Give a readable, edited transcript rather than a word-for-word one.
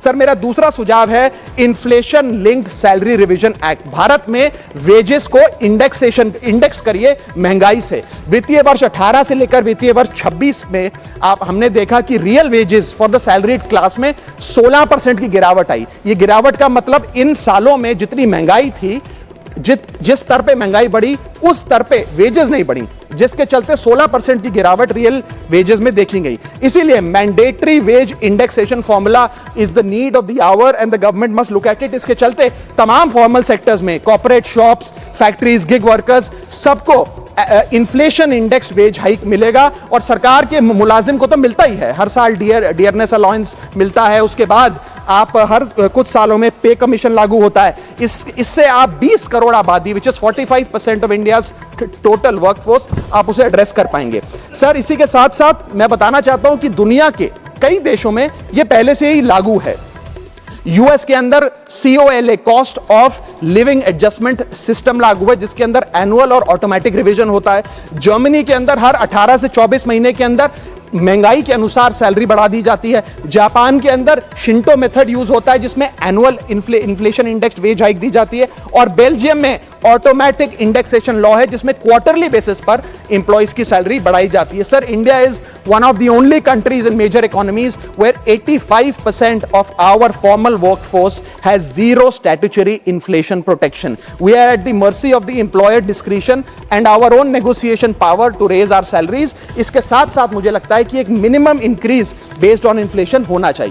Sir मेरा दूसरा सुझाव है inflation linked salary revision act. Bharat में वेजेस को इंडेक्स करिए महंगाई से। वित्तीय वर्ष 18 से लेकर वित्तीय वर्ष 26 में हमने देखा कि real wages for the salaried class में 16% की गिरावट आई। ये गिरावट का मतलब इन सालों में जितनी महंगाई थी, जिस स्तर पे महंगाई बढ़ी उस स्तर पे वेजेस नहीं बढ़ी, जिसके चलते 16% की गिरावट रियल वेजेस में देखी गई। इसीलिए mandatory wage indexation formula is the need of the hour and the government must look at it. इसके चलते तमाम फॉर्मल सेक्टर्स में, corporate, shops, factories, gig workers, सबको इन्फ्लेशन इंडेक्स वेज हाइक मिलेगा। और सरकार के मुलाजिम को तो मिलता ही है, हर साल डियरनेस अलाउंस मिलता है। उसके बाद आप हर कुछ सालों में पे कमीशन लागू होता है। इससे आप 20 करोड़ आबादी, which is 45% of India's total workforce, आप उसे एड्रेस कर पाएंगे। सर इसी के साथ साथ मैं बताना चाहता हूं कि दुनिया के कई देशों में यह पहले से ही लागू है। यूएस के अंदर COLA, cost of living adjustment system लागू है, जिसके अंदर एनुअल और ऑटोमेटिक रिवीजन होता है। जर्मनी के अंदर हर 18 से 24 महीने के अंदर महंगाई के अनुसार सैलरी बढ़ा दी जाती है। जापान के अंदर शिंटो मेथड यूज होता है, जिसमें annual inflation index wage hike दी जाती है। और बेल्जियम में ऑटोमेटिक इंडेक्सेशन लॉ है, जिसमें क्वार्टरली बेसिस पर एम्प्लॉइज की सैलरी बढ़ाई जाती है। Sir India is one of the only countries in major economies where 85% of our formal workforce has zero statutory inflation protection. We are at the mercy of the employer discretion and our own negotiation power to raise our salaries. इसके साथ साथ मुझे लगता है कि एक minimum increase based on inflation होना चाहिए।